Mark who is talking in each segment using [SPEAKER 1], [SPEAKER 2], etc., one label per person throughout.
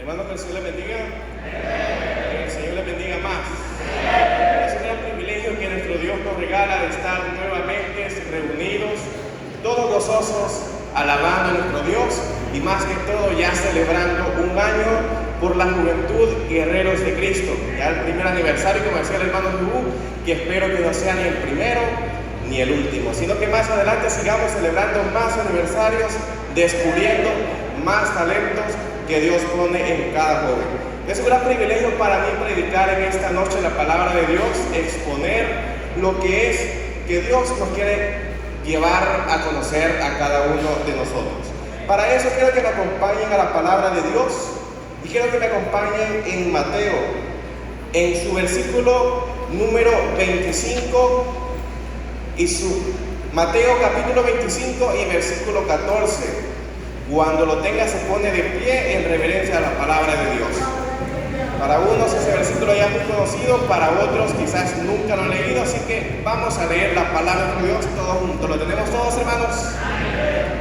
[SPEAKER 1] Hermano, que el Señor le bendiga. Que el Señor le bendiga más. Es un gran privilegio que nuestro Dios nos regala de estar nuevamente reunidos, todos gozosos, alabando a nuestro Dios y más que todo ya celebrando un año por la juventud Guerreros de Cristo. Ya el primer aniversario, como decía el hermano Jubú, que espero que no sea ni el primero ni el último, sino que más adelante sigamos celebrando más aniversarios, descubriendo más talentos que Dios pone en cada joven. Es un gran privilegio para mí predicar en esta noche la palabra de Dios, exponer lo que es que Dios nos quiere llevar a conocer a cada uno de nosotros. Para eso quiero que me acompañen a la palabra de Dios y quiero que me acompañen en Mateo, en su versículo número 25 Mateo capítulo 25 y versículo 14. Cuando lo tenga se pone de pie en reverencia a la palabra de Dios. Para unos ese versículo ya es muy conocido, para otros quizás nunca lo han leído, así que vamos a leer la palabra de Dios todos juntos. ¿Lo tenemos todos, hermanos?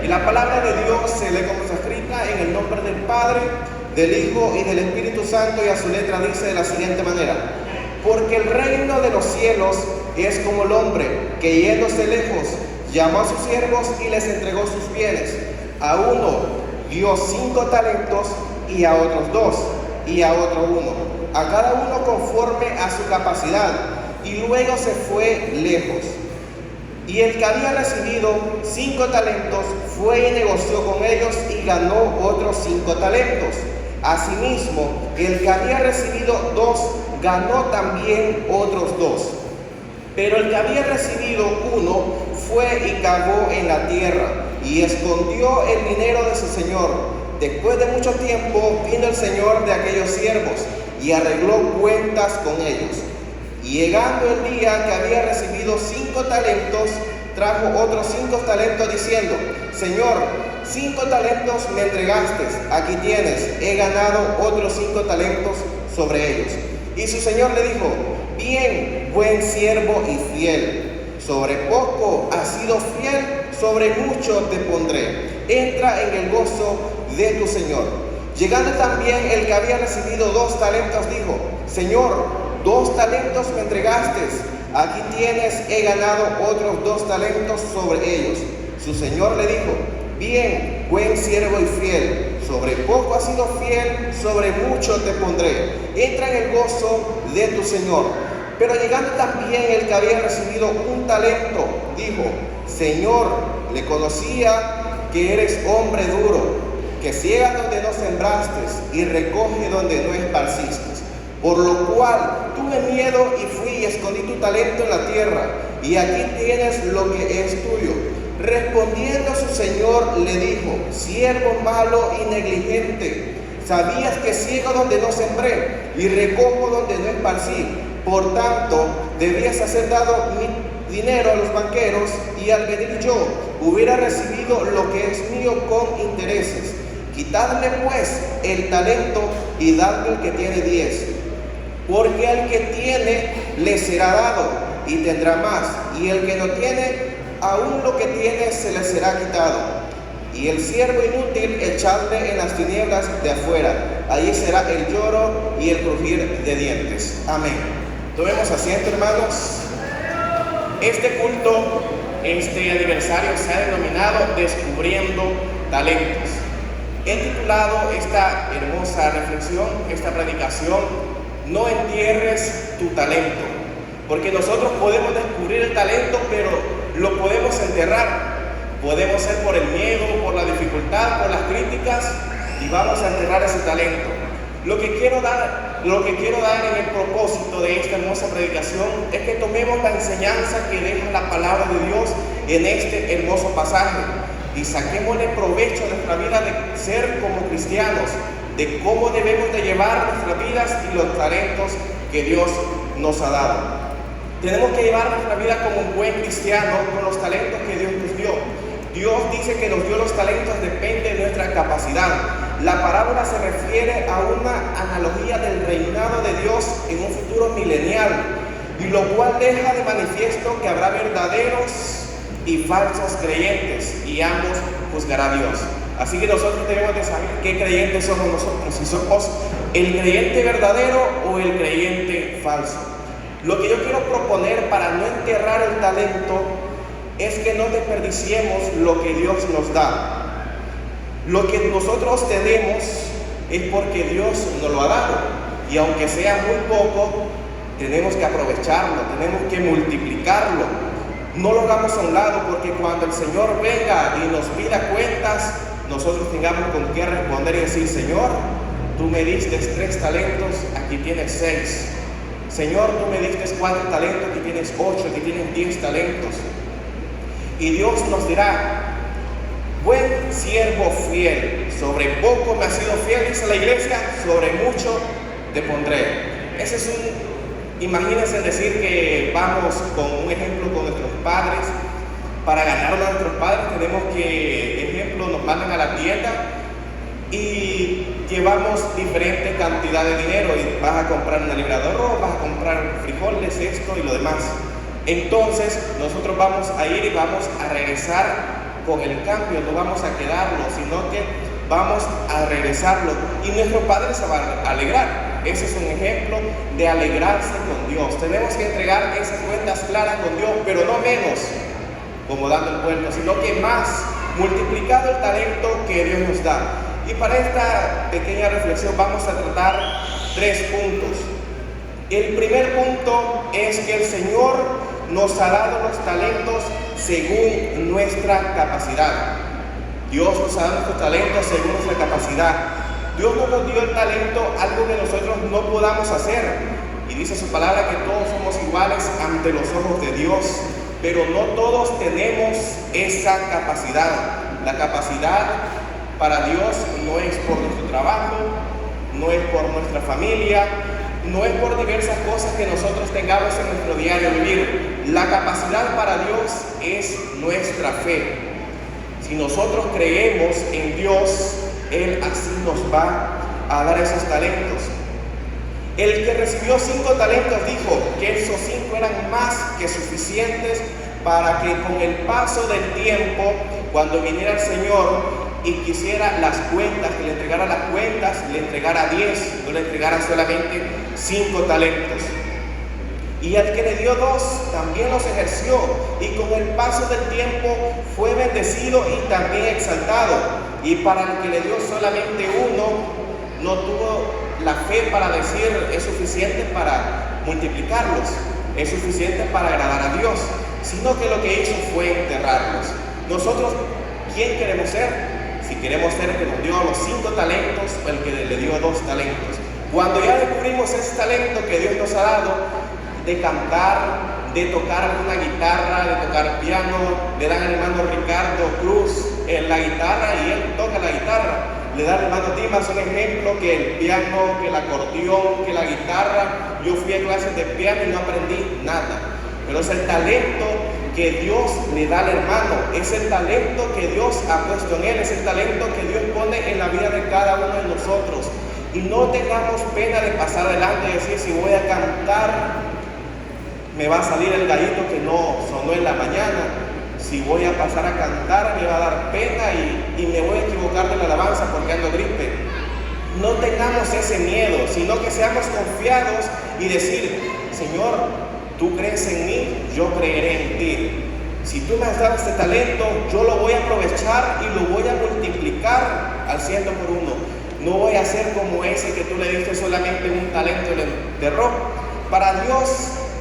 [SPEAKER 1] Y la palabra de Dios se lee como está escrita en el nombre del Padre, del Hijo y del Espíritu Santo, y a su letra dice de la siguiente manera: porque el reino de los cielos es como el hombre que yéndose lejos llamó a sus siervos y les entregó sus bienes. A uno dio 5 talentos, y a otros 2, y a otro 1, a cada uno conforme a su capacidad, y luego se fue lejos. Y el que había recibido 5 talentos fue y negoció con ellos y ganó otros 5 talentos. Asimismo, el que había recibido 2 ganó también otros 2. Pero el que había recibido 1 fue y cavó en la tierra y escondió el dinero de su señor. Después de mucho tiempo vino el señor de aquellos siervos y arregló cuentas con ellos. Y llegando el día que había recibido 5 talentos, trajo otros 5 talentos diciendo: Señor, 5 talentos me entregaste, aquí tienes, he ganado otros 5 talentos sobre ellos. Y su señor le dijo: bien, buen siervo y fiel. Sobre poco has sido fiel, sobre mucho te pondré. Entra en el gozo de tu señor. Llegando también el que había recibido 2 talentos, dijo: Señor, 2 talentos me entregaste, aquí tienes, he ganado otros 2 talentos sobre ellos. Su señor le dijo: bien, buen siervo y fiel, sobre poco has sido fiel, sobre mucho te pondré. Entra en el gozo de tu señor. Pero llegando también el que había recibido 1 talento, dijo: Señor, le conocía que eres hombre duro, que ciega donde no sembraste y recoge donde no esparciste. Por lo cual tuve miedo y fui y escondí tu talento en la tierra, y aquí tienes lo que es tuyo. Respondiendo su señor le dijo: siervo malo y negligente, sabías que ciego donde no sembré y recojo donde no esparcí. Por tanto, debías hacer dado mi dinero a los banqueros, y al venir yo hubiera recibido lo que es mío con intereses. Quitadle pues el talento y dadle el que tiene 10. Porque al que tiene le será dado y tendrá más, y el que no tiene, aún lo que tiene se le será quitado. Y el siervo inútil echadle en las tinieblas de afuera, allí será el lloro y el crujir de dientes. Amén. Tomemos asiento, hermanos. Este culto, este aniversario se ha denominado Descubriendo Talentos. He titulado esta hermosa reflexión, esta predicación: no entierres tu talento, porque nosotros podemos descubrir el talento, pero lo podemos enterrar. Podemos ser por el miedo, por la dificultad, por las críticas, y vamos a enterrar ese talento. Lo que quiero dar en el propósito de esta hermosa predicación es que tomemos la enseñanza que deja la palabra de Dios en este hermoso pasaje y saquémosle provecho a nuestra vida de ser como cristianos, de cómo debemos de llevar nuestras vidas y los talentos que Dios nos ha dado. Tenemos que llevar nuestra vida como un buen cristiano con los talentos que Dios nos dio. Dios dice que nos dio los talentos, depende de nuestra capacidad. La parábola se refiere a una analogía del reinado de Dios en un futuro milenial, y lo cual deja de manifiesto que habrá verdaderos y falsos creyentes, y ambos juzgará Dios. Así que nosotros debemos de saber qué creyentes somos nosotros, si somos el creyente verdadero o el creyente falso. Lo que yo quiero proponer para no enterrar el talento es que no desperdiciemos lo que Dios nos da. Lo que nosotros tenemos es porque Dios nos lo ha dado, y aunque sea muy poco, tenemos que aprovecharlo, tenemos que multiplicarlo. No lo hagamos a un lado, porque cuando el Señor venga y nos pida cuentas, nosotros tengamos con qué responder y decir: Señor, tú me diste 3 talentos, aquí tienes 6. Señor, tú me diste 4 talentos, aquí tienes 8, aquí tienes 10 talentos. Y Dios nos dirá: buen siervo fiel, sobre poco me has sido fiel, dice la iglesia, sobre mucho te pondré. Ese es imagínense decir que vamos con un ejemplo con nuestros padres. Para ganarnos a nuestros padres tenemos que, ejemplo, nos mandan a la tienda y llevamos diferente cantidad de dinero, y vas a comprar una libra de arroz, vas a comprar frijoles, esto y lo demás. Entonces nosotros vamos a ir y vamos a regresar con el cambio, no vamos a quedarlo, sino que vamos a regresarlo, y nuestro Padre se va a alegrar. Ese es un ejemplo de alegrarse con Dios. Tenemos que entregar esas cuentas claras con Dios, pero no menos como dando el vuelto, sino que más, multiplicado el talento que Dios nos da. Y para esta pequeña reflexión vamos a tratar 3 puntos. El primer punto es que el Señor nos ha dado los talentos según nuestra capacidad. Dios nos ha dado nuestros talentos según nuestra capacidad. Dios no nos dio el talento, algo que nosotros no podamos hacer. Y dice su palabra que todos somos iguales ante los ojos de Dios, pero no todos tenemos esa capacidad. La capacidad para Dios no es por nuestro trabajo, no es por nuestra familia, no es por diversas cosas que nosotros tengamos en nuestro diario vivir. La capacidad para Dios es nuestra fe. Si nosotros creemos en Dios, Él así nos va a dar esos talentos. El que recibió 5 talentos dijo que esos 5 eran más que suficientes para que con el paso del tiempo, cuando viniera el Señor y quisiera las cuentas, que le entregara las cuentas, le entregara 10, no le entregara solamente 5 talentos. Y al que le dio 2, también los ejerció, y con el paso del tiempo fue bendecido y también exaltado. Y para el que le dio solamente 1, no tuvo la fe para decir es suficiente para multiplicarlos, es suficiente para agradar a Dios, sino que lo que hizo fue enterrarlos. Nosotros, ¿quién queremos ser? Si queremos ser el que nos dio los 5 talentos o el que le dio 2 talentos. Cuando ya descubrimos ese talento que Dios nos ha dado, de cantar, de tocar una guitarra, de tocar piano, le dan al hermano Ricardo Cruz en la guitarra y él toca la guitarra. Le da al hermano Dimas un ejemplo, que el piano, que el acordeón, que la guitarra. Yo fui a clases de piano y no aprendí nada, pero es el talento que Dios le da al hermano, es el talento que Dios ha puesto en él, es el talento que Dios pone en la vida de cada uno de nosotros. Y no tengamos pena de pasar adelante y decir: si voy a cantar, me va a salir el gallito que no sonó en la mañana. Si voy a pasar a cantar, me va a dar pena y me voy a equivocar de la alabanza porque ando gripe. No tengamos ese miedo, sino que seamos confiados y decir: Señor, tú crees en mí, yo creeré en ti. Si tú me has dado este talento, yo lo voy a aprovechar y lo voy a multiplicar al 100 por 1. No voy a ser como ese que tú le diste solamente un talento de rock. Para Dios,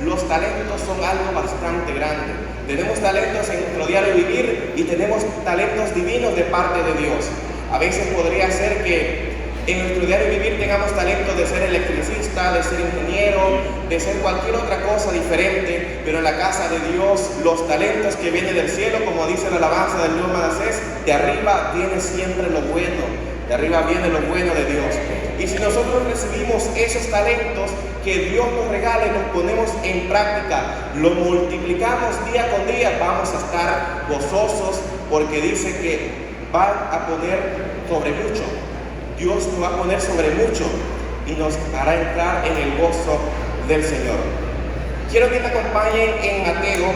[SPEAKER 1] los talentos son algo bastante grande. Tenemos talentos en nuestro diario vivir y tenemos talentos divinos de parte de Dios. A veces podría ser que en nuestro diario vivir tengamos talentos de ser electricista, de ser ingeniero, de ser cualquier otra cosa diferente, pero en la casa de Dios, los talentos que vienen del cielo, como dice la alabanza del Dios Manasés, de arriba viene siempre lo bueno, de arriba viene lo bueno de Dios. Y si nosotros recibimos esos talentos que Dios nos regala y los ponemos en práctica, lo multiplicamos día con día, vamos a estar gozosos, porque dice que va a poner sobre mucho. Dios nos va a poner sobre mucho y nos hará entrar en el gozo del Señor. Quiero que me acompañen en Mateo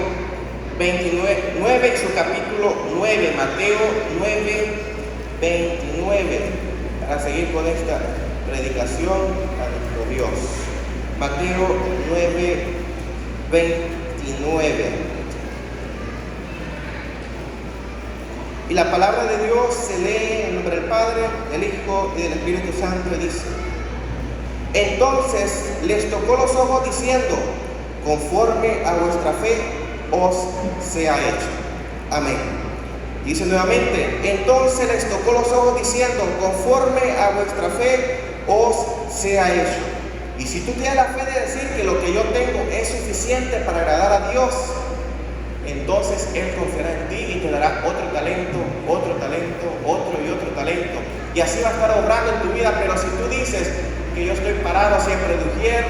[SPEAKER 1] 29 y su capítulo 9, Mateo 9 29, para seguir con esta predicación a nuestro Dios. Mateo 9, 29. Y la palabra de Dios se lee en nombre del Padre, del Hijo y del Espíritu Santo, y dice: entonces les tocó los ojos diciendo: conforme a vuestra fe os sea hecho. Amén. Dice nuevamente: entonces les tocó los ojos diciendo: conforme a vuestra fe os sea hecho. Y si tú tienes la fe de decir que lo que yo tengo es suficiente para agradar a Dios, entonces Él confiará en ti y te dará otro talento, otro y otro talento. Y así va a estar obrando en tu vida. Pero si tú dices que yo estoy parado siempre de ujier,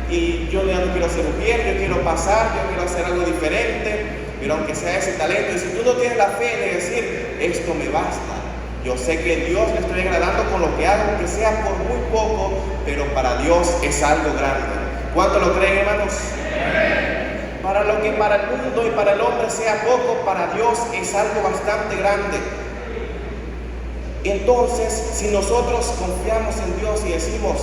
[SPEAKER 1] y yo ya no quiero ser ujier, yo quiero pasar, yo quiero hacer algo diferente, pero aunque sea ese talento, y si tú no tienes la fe de decir, esto me basta, yo sé que Dios le estoy agradando con lo que hago, aunque sea por muy poco, pero para Dios es algo grande. ¿Cuánto lo creen, hermanos? Para lo que para el mundo y para el hombre sea poco, para Dios es algo bastante grande. Entonces, si nosotros confiamos en Dios y decimos: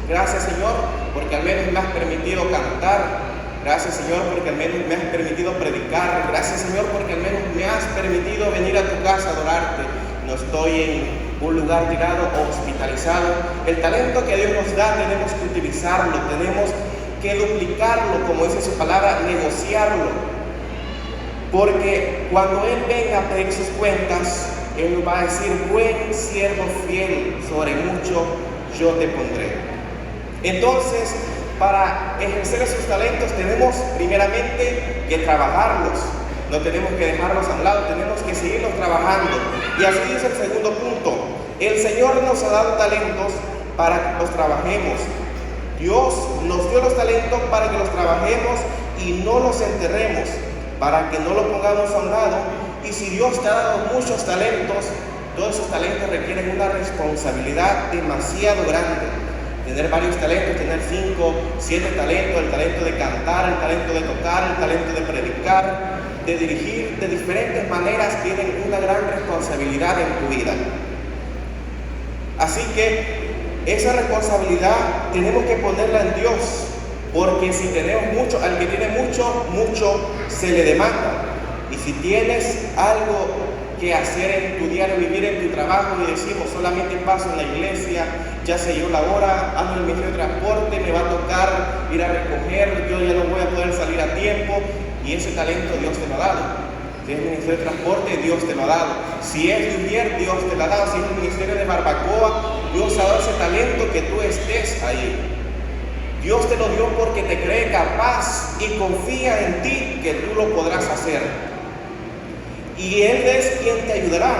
[SPEAKER 1] gracias, Señor, porque al menos me has permitido cantar, gracias, Señor, porque al menos me has permitido predicar, gracias, Señor, porque al menos me has permitido venir a tu casa a adorarte, no estoy en un lugar tirado o hospitalizado. El talento que Dios nos da tenemos que utilizarlo, tenemos que duplicarlo, como dice su palabra, negociarlo, porque cuando Él venga a pedir sus cuentas, Él nos va a decir: buen siervo fiel, sobre mucho yo te pondré. Entonces, para ejercer esos talentos tenemos primeramente que trabajarlos, no tenemos que dejarlos a un lado, tenemos que seguirlos trabajando. Y así dice el segundo punto: el Señor nos ha dado talentos para que los trabajemos. Dios nos dio los talentos para que los trabajemos y no los enterremos, para que no los pongamos a un lado. Y si Dios te ha dado muchos talentos, todos esos talentos requieren una responsabilidad demasiado grande. Tener varios talentos, tener 5, 7 talentos, el talento de cantar, el talento de tocar, el talento de predicar, de dirigir, de diferentes maneras, tienen una gran responsabilidad en tu vida. Así que esa responsabilidad tenemos que ponerla en Dios, porque si tenemos mucho, al que tiene mucho, mucho se le demanda. Y si tienes algo que hacer en tu diario vivir, en tu trabajo, y decimos: solamente paso en la iglesia, ya se llegó la hora, ando en el ministerio de transporte, me va a tocar ir a recoger, yo ya no voy a poder salir a tiempo, y ese talento Dios te lo ha dado. Si es el ministerio de transporte, Dios te lo ha dado. Si es de ujier, Dios te lo ha dado. Si es el ministerio de barbacoa, Dios ha dado ese talento que tú estés ahí. Dios te lo dio porque te cree capaz y confía en ti que tú lo podrás hacer. Y Él es quien te ayudará.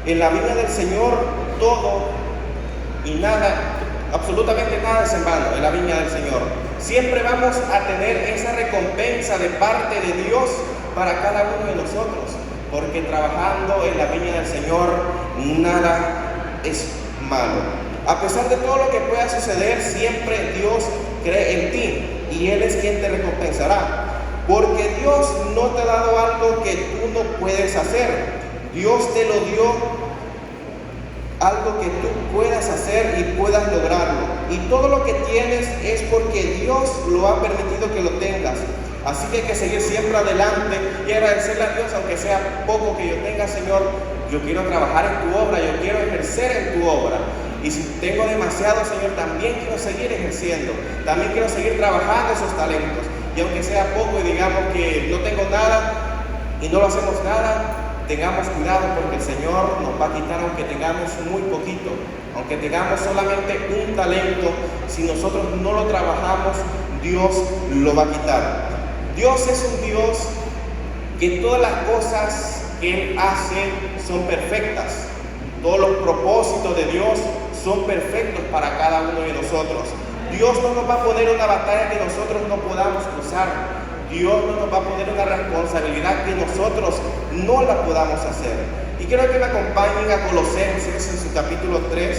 [SPEAKER 1] En la viña del Señor todo y nada, absolutamente nada es en vano en la viña del Señor. Siempre vamos a tener esa recompensa de parte de Dios para cada uno de nosotros, porque trabajando en la viña del Señor nada es malo. A pesar de todo lo que pueda suceder, siempre Dios cree en ti y Él es quien te recompensará, porque Dios no te ha dado algo que tú no puedes hacer. Dios te lo dio, algo que tú puedas hacer y puedas lograrlo, y todo lo que tienes es porque Dios lo ha permitido que lo tengas. Así que hay que seguir siempre adelante y agradecerle a Dios, aunque sea poco que yo tenga. Señor, yo quiero trabajar en tu obra, yo quiero ejercer en tu obra. Y si tengo demasiado, Señor, también quiero seguir ejerciendo, también quiero seguir trabajando esos talentos. Y aunque sea poco y digamos que no tengo nada y no lo hacemos nada, tengamos cuidado, porque el Señor nos va a quitar aunque tengamos muy poquito, aunque tengamos solamente un talento. Si nosotros no lo trabajamos, Dios lo va a quitar. Dios es un Dios que todas las cosas que Él hace son perfectas. Todos los propósitos de Dios son perfectos para cada uno de nosotros. Dios no nos va a poner una batalla que nosotros no podamos cruzar. Dios no nos va a poner una responsabilidad que nosotros no la podamos hacer. Y quiero que me acompañen a Colosenses en su capítulo 3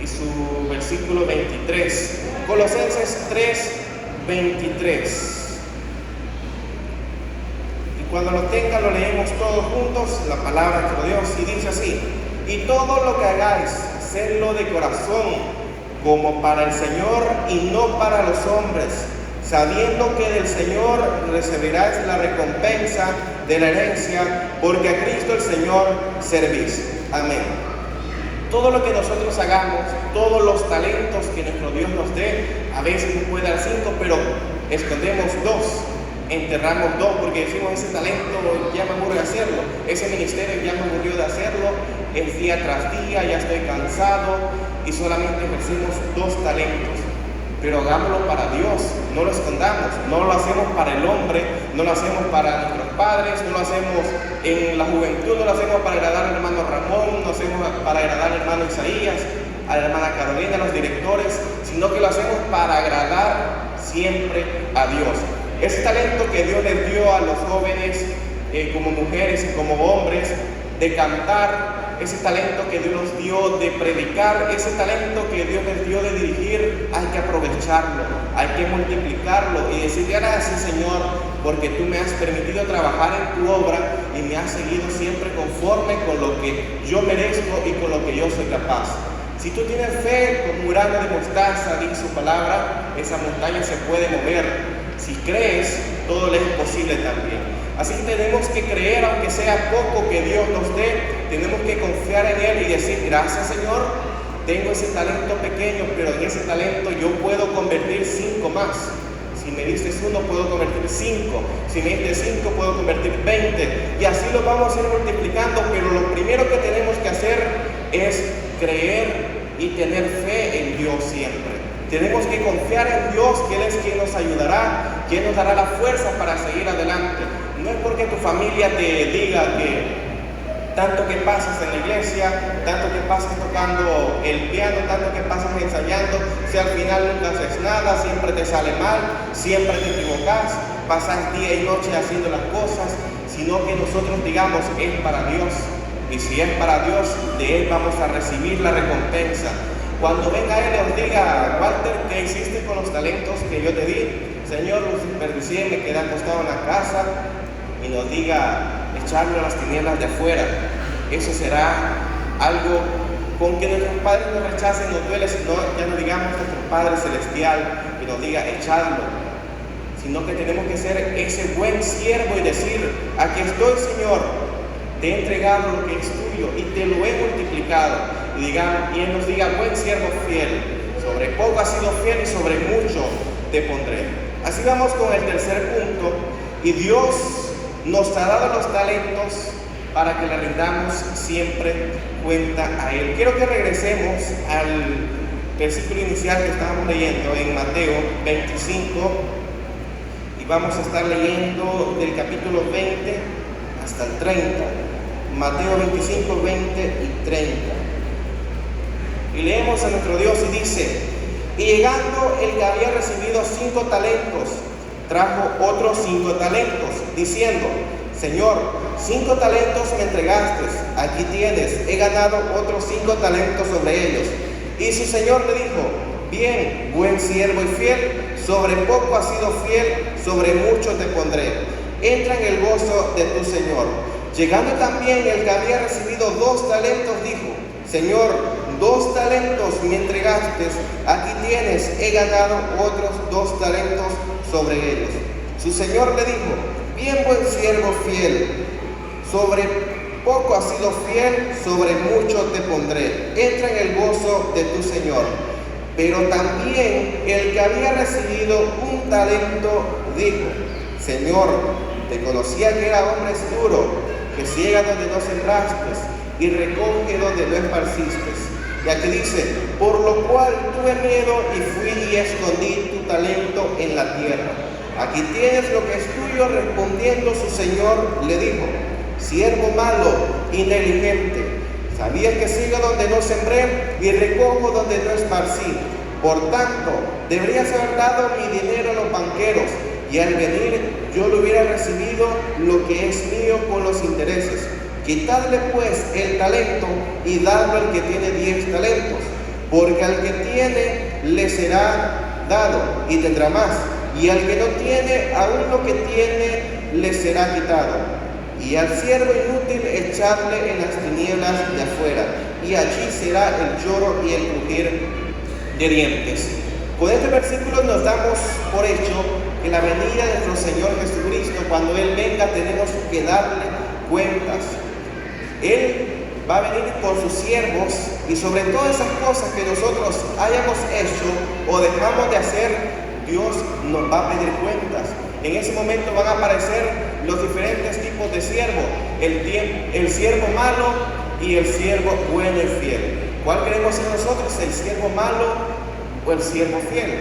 [SPEAKER 1] y su versículo 23. Colosenses 3, 23. Y cuando lo tengan, lo leemos todos juntos, la palabra de Dios, y dice así: y todo lo que hagáis, hacedlo de corazón, como para el Señor y no para los hombres, sabiendo que del Señor recibiráis la recompensa de la herencia, porque a Cristo el Señor servís. Amén. Todo lo que nosotros hagamos, todos los talentos que nuestro Dios nos dé, a veces nos puede dar 5, pero escondemos 2, enterramos 2, porque decimos, ese talento ya me aburre hacerlo, ese ministerio ya me aburrió de hacerlo, es día tras día, ya estoy cansado, y solamente ejercimos 2 talentos. Pero hagámoslo para Dios, no lo escondamos, no lo hacemos para el hombre, no lo hacemos para nuestros padres, no lo hacemos en la juventud, no lo hacemos para agradar al hermano Ramón, no lo hacemos para agradar al hermano Isaías, a la hermana Carolina, a los directores, sino que lo hacemos para agradar siempre a Dios. Ese talento que Dios les dio a los jóvenes, como mujeres y como hombres, de cantar, ese talento que Dios nos dio de predicar, ese talento que Dios les dio de dirigir, hay que aprovecharlo, hay que multiplicarlo y decirle gracias, Señor, porque tú me has permitido trabajar en tu obra y me has seguido siempre conforme con lo que yo merezco y con lo que yo soy capaz. Si tú tienes fe como un grano de mostaza, dice su palabra, esa montaña se puede mover. Si crees, todo le es posible también. Así que tenemos que creer, aunque sea poco que Dios nos dé, tenemos que confiar en Él y decir, gracias, Señor, tengo ese talento pequeño, pero en ese talento yo puedo convertir 5 más. Si me diste 1, puedo convertir 5. Si me diste 5, puedo convertir 20. Y así lo vamos a ir multiplicando, pero lo primero que tenemos que hacer es creer y tener fe en Dios siempre. Tenemos que confiar en Dios, que Él es quien nos ayudará, quien nos dará la fuerza para seguir adelante. No es porque tu familia te diga que tanto que pasas en la iglesia, tanto que pasas tocando el piano, tanto que pasas ensayando, si al final nunca haces nada, siempre te sale mal, siempre te equivocas, pasas día y noche haciendo las cosas, sino que nosotros digamos, es para Dios. Y si es para Dios, de Él vamos a recibir la recompensa. Cuando venga Él y os diga, Walter, ¿qué hiciste con los talentos que yo te di? Señor, los desperdicié, me quedé acostado en la casa, y nos diga, echarlo a las tinieblas de afuera. Eso será algo con que nuestros padres nos rechacen, nos duele, sino ya no digamos nuestro Padre Celestial, que nos diga, echadlo. Sino que tenemos que ser ese buen siervo y decir, aquí estoy, Señor, te he entregado lo que es tuyo y te lo he multiplicado. Y Él nos diga, buen siervo fiel, sobre poco has sido fiel y sobre mucho te pondré. Así vamos con el tercer punto, y Dios nos ha dado los talentos para que le rindamos siempre cuenta a Él. Quiero que regresemos al versículo inicial que estábamos leyendo en Mateo 25, y vamos a estar leyendo del capítulo 20 hasta el 30. Mateo 25, 20 y 30. Y leemos a nuestro Dios y dice, y llegando el que había recibido 5 talentos, trajo otros 5 talentos, diciendo, Señor, 5 talentos me entregaste, aquí tienes, he ganado otros 5 talentos sobre ellos. Y su Señor le dijo, bien, buen siervo y fiel, sobre poco has sido fiel, sobre mucho te pondré. Entra en el gozo de tu Señor. Llegando también el que había recibido 2 talentos, dijo, Señor, 2 talentos me entregaste, aquí tienes, he ganado otros 2 talentos sobre ellos. Su Señor le dijo, bien buen siervo fiel, sobre poco has sido fiel, sobre mucho te pondré. Entra en el gozo de tu Señor. Pero también el que había recibido 1 talento dijo, Señor, te conocía que era hombre duro, que ciega donde no sembraste y recoge donde no esparciste. Y aquí dice, por lo cual tuve miedo y fui y escondí tu talento en la tierra. Aquí tienes lo que es tuyo. Respondiendo su Señor le dijo, siervo malo y negligente, sabías que sigo donde no sembré y recojo donde no esparcí. Por tanto, deberías haber dado mi dinero a los banqueros, y al venir yo lo hubiera recibido lo que es mío con los intereses. Quitadle pues el talento y dadlo al que tiene 10 talentos, porque al que tiene le será dado y tendrá más, y al que no tiene, aún lo que tiene le será quitado. Y al siervo inútil echadle en las tinieblas de afuera. y allí será el lloro y el crujir de dientes. Con este versículo nos damos por hecho que la venida de nuestro Señor Jesucristo, cuando Él venga, tenemos que darle cuentas. Él va a venir por sus siervos y sobre todas esas cosas que nosotros hayamos hecho o dejamos de hacer, Dios nos va a pedir cuentas. En ese momento van a aparecer los diferentes tipos de siervos, el siervo malo y el siervo bueno y fiel. ¿Cuál queremos ser nosotros? ¿El siervo malo o el siervo fiel?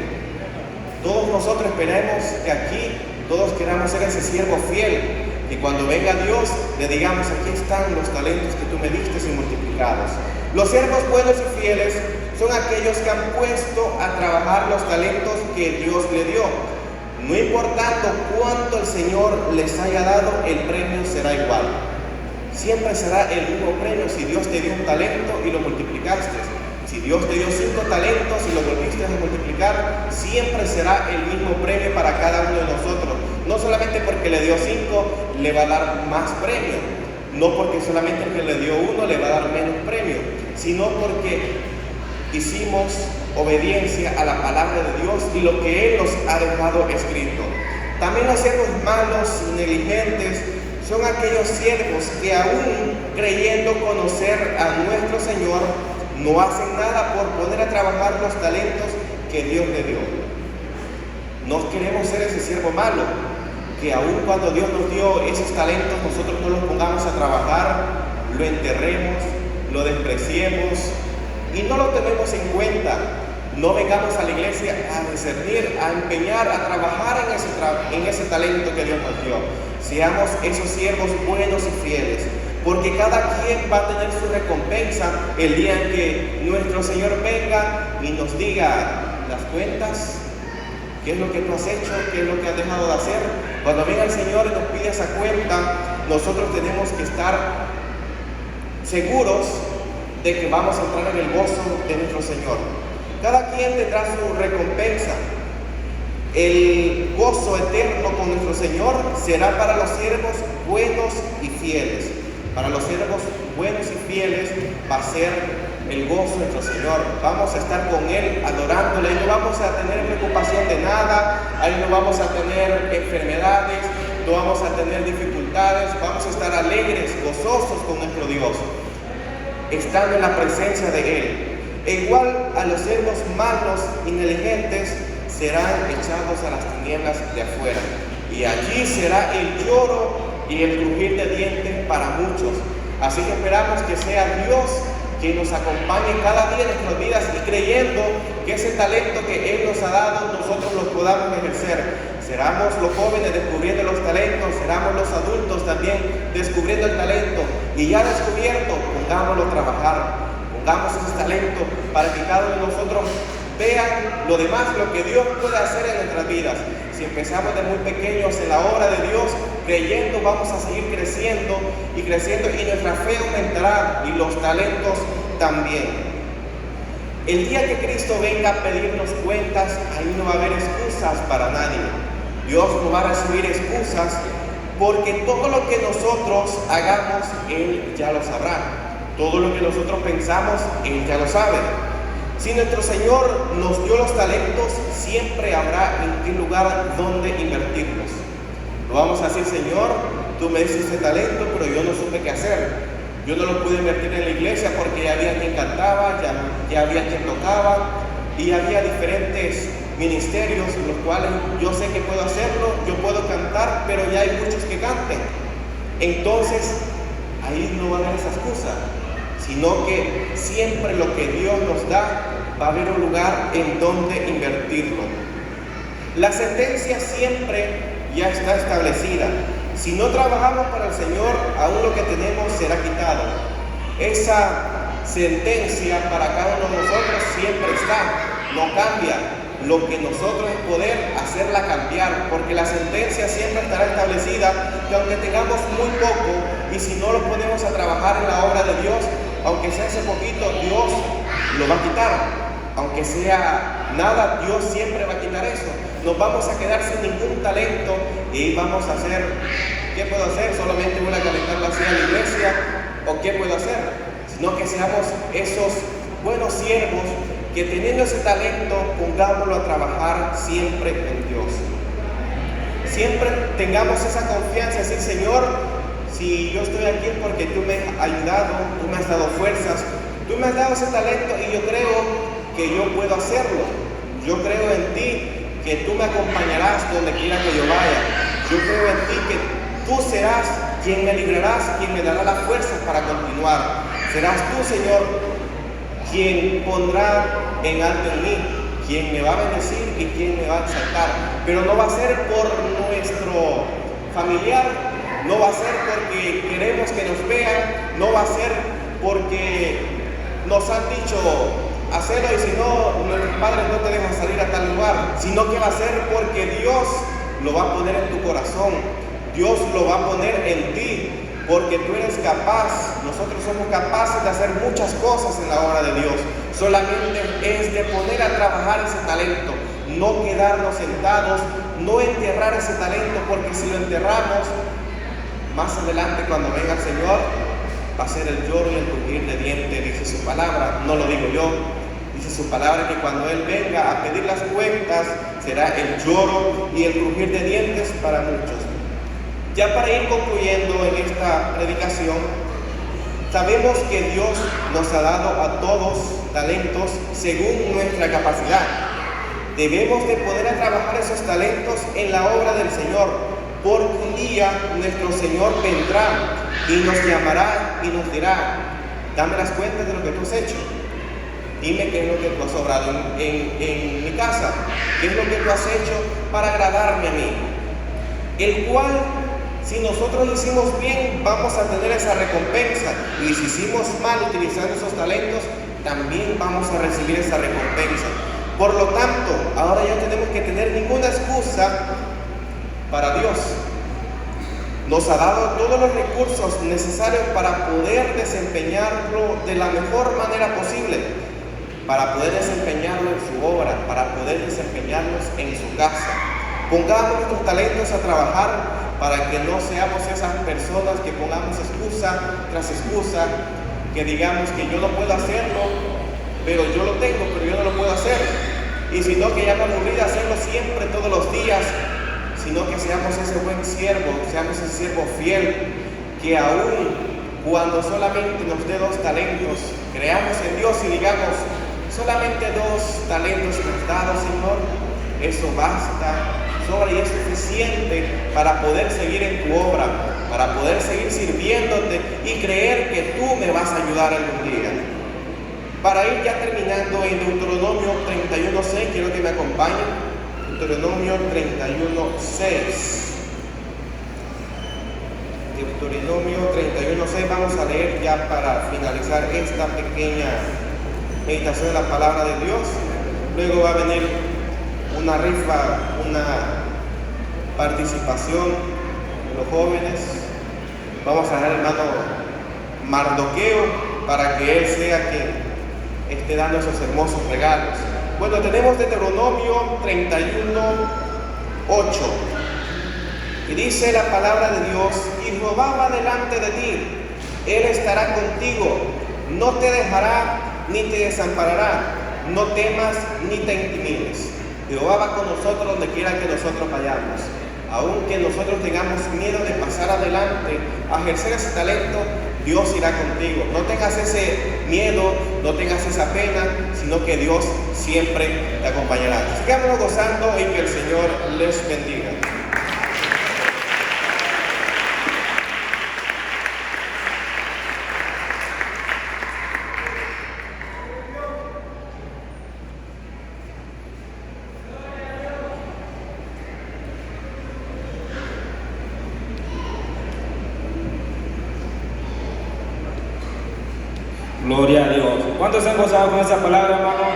[SPEAKER 1] Todos nosotros esperemos que aquí todos queramos ser ese siervo fiel, y cuando venga Dios le digamos: aquí están los talentos que tú me diste y multiplicados. Los siervos buenos y fieles son aquellos que han puesto a trabajar los talentos que Dios le dio. No importando cuánto el Señor les haya dado, el premio será igual. Siempre será el mismo premio. Si Dios te dio un talento y lo multiplicaste, si Dios te dio 5 talentos y lo volviste a multiplicar, siempre será el mismo premio para cada uno de nosotros. No solamente porque le dio 5 le va a dar más premio, no porque solamente el que le dio 1 le va a dar menos premio, sino porque hicimos obediencia a la palabra de Dios y lo que Él nos ha dejado escrito. También los siervos malos y negligentes son aquellos siervos que, aún creyendo conocer a nuestro Señor, no hacen nada por poner a trabajar los talentos que Dios le dio. No queremos ser ese siervo malo, que aun cuando Dios nos dio esos talentos, nosotros no los pongamos a trabajar, lo enterremos, lo despreciemos y no lo tenemos en cuenta. No vengamos a la iglesia a discernir, a empeñar, a trabajar en ese talento que Dios nos dio. Seamos esos siervos buenos y fieles, porque cada quien va a tener su recompensa el día en que nuestro Señor venga y nos diga las cuentas. ¿Qué es lo que tú has hecho? ¿Qué es lo que has dejado de hacer? Cuando venga el Señor y nos pide esa cuenta, nosotros tenemos que estar seguros de que vamos a entrar en el gozo de nuestro Señor. Cada quien tendrá su recompensa. El gozo eterno con nuestro Señor será para los siervos buenos y fieles. Para los siervos buenos y fieles va a ser el gozo de nuestro Señor. Vamos a estar con Él adorándole. Ahí no vamos a tener preocupación de nada. Ahí no vamos a tener enfermedades. No vamos a tener dificultades. Vamos a estar alegres, gozosos con nuestro Dios, estando en la presencia de Él. E igual a los siervos malos y negligentes serán echados a las tinieblas de afuera, y allí será el lloro y el crujir de dientes para muchos. Así que esperamos que sea Dios quien nos acompañe cada día en nuestras vidas, y creyendo que ese talento que Él nos ha dado, nosotros lo podamos ejercer. Seramos los jóvenes descubriendo los talentos, seramos los adultos también descubriendo el talento, y ya descubierto, pongámoslo a trabajar. Damos ese talento para que cada uno de nosotros vea lo demás, lo que Dios puede hacer en nuestras vidas. Si empezamos de muy pequeños en la obra de Dios, creyendo, vamos a seguir creciendo, y nuestra fe aumentará, y los talentos también. El día que Cristo venga a pedirnos cuentas, ahí no va a haber excusas para nadie. Dios no va a recibir excusas, porque todo lo que nosotros hagamos, Él ya lo sabrá. Todo lo que nosotros pensamos, Él ya lo sabe. Si nuestro Señor nos dio los talentos, siempre habrá en qué lugar donde invertirlos. No vamos a decir: Señor, tú me diste este talento, pero yo no supe qué hacer. Yo no lo pude invertir en la iglesia porque ya había quien cantaba, ya había quien tocaba, y había diferentes ministerios, los cuales yo sé que puedo hacerlo, yo puedo cantar, pero ya hay muchos que canten. Entonces, ahí no va a haber esa excusa, sino que siempre lo que Dios nos da, va a haber un lugar en donde invertirlo. La sentencia sibre ya está establecida. Si no trabajamos para el Señor, aún lo que tenemos será quitado. Esa sentencia para cada uno de nosotros siempre está, no cambia. Lo que nosotros es poder hacerla cambiar, porque la sentencia siempre estará establecida, que aunque tengamos muy poco, y si no lo ponemos a trabajar en la obra de Dios, aunque sea ese poquito, Dios lo va a quitar. Aunque sea nada, Dios siempre va a quitar eso. Nos vamos a quedar sin ningún talento y vamos a hacer: ¿qué puedo hacer? ¿Solamente voy a calentar la silla de la iglesia? ¿O qué puedo hacer? sino que seamos esos buenos siervos que teniendo ese talento pongámoslo a trabajar siempre en Dios. Siempre tengamos esa confianza, decir, Señor, si yo estoy aquí es porque tú me has ayudado, tú me has dado fuerzas, tú me has dado ese talento y yo creo que yo puedo hacerlo. Yo creo en ti, que tú me acompañarás donde quiera que yo vaya. Yo creo en ti que tú serás quien me librarás, quien me dará las fuerzas para continuar. Serás tú, Señor, quien pondrá en alto en mí, quien me va a bendecir y quien me va a exaltar. Pero no va a ser por nuestro familiar, no va a ser porque queremos que nos vean, no va a ser porque nos han dicho hacerlo y si no, nuestros padres no te dejan salir a tal lugar, sino que va a ser porque Dios lo va a poner en tu corazón, Dios lo va a poner en ti, porque tú eres capaz, nosotros somos capaces de hacer muchas cosas en la obra de Dios. Solamente es de poner a trabajar ese talento, no quedarnos sentados, no enterrar ese talento, porque si lo enterramos, más adelante cuando venga el Señor, va a ser el lloro y el crujir de dientes, dice su palabra, no lo digo yo, dice su palabra que cuando Él venga a pedir las cuentas, será el lloro y el crujir de dientes para muchos. Ya para ir concluyendo en esta predicación, sabemos que Dios nos ha dado a todos talentos según nuestra capacidad. Debemos de poder trabajar esos talentos en la obra del Señor, porque un día nuestro Señor vendrá y nos llamará y nos dirá, dame las cuentas de lo que tú has hecho. Dime qué es lo que tú has obrado en mi casa, qué es lo que tú has hecho para agradarme a mí. El cual, si nosotros lo hicimos bien, vamos a tener esa recompensa. Y si hicimos mal utilizando esos talentos, también vamos a recibir esa recompensa. Por lo tanto, ahora ya no tenemos que tener ninguna excusa para Dios. Nos ha dado todos los recursos necesarios para poder desempeñarlo de la mejor manera posible, para poder desempeñarlo en su obra, para poder desempeñarlos en su casa. Pongamos nuestros talentos a trabajar para que no seamos esas personas que pongamos excusa tras excusa, que digamos que yo no puedo hacerlo, pero yo lo tengo, pero yo no lo puedo hacer. Y sino que ya me aburrí de hacerlo siempre, todos los días, sino que seamos ese buen siervo, seamos ese siervo fiel, que aún cuando solamente nos dé 2 talentos, creamos en Dios y digamos, solamente 2 talentos me has dado, Señor, eso basta, sobra y es suficiente para poder seguir en tu obra, para poder seguir sirviéndote y creer que tú me vas a ayudar algún día. Para ir ya terminando en Deuteronomio 31:6, quiero que me acompañen. Deuteronomio 31:6. Deuteronomio 31:6, vamos a leer ya para finalizar esta pequeña meditación de la palabra de Dios. Luego va a venir una rifa, una participación de los jóvenes. Vamos a dejar al hermano Mardoqueo para que él sea quien esté dando esos hermosos regalos. Bueno, tenemos Deuteronomio 31:8 y dice la palabra de Dios: y Jehová va delante de ti, Él estará contigo, no te dejará ni te desamparará, no temas ni te intimides. Jehová va con nosotros donde quiera que nosotros vayamos. Aunque nosotros tengamos miedo de pasar adelante a ejercer ese talento, Dios irá contigo. No tengas ese miedo, no tengas esa pena, sino que Dios siempre te acompañará. Sigamos gozando y que el Señor les bendiga.
[SPEAKER 2] Gloria a Dios. ¿Cuántos se han gozado con esa palabra, hermanos?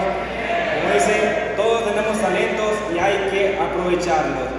[SPEAKER 2] Como dicen, todos tenemos talentos y hay que aprovecharlos.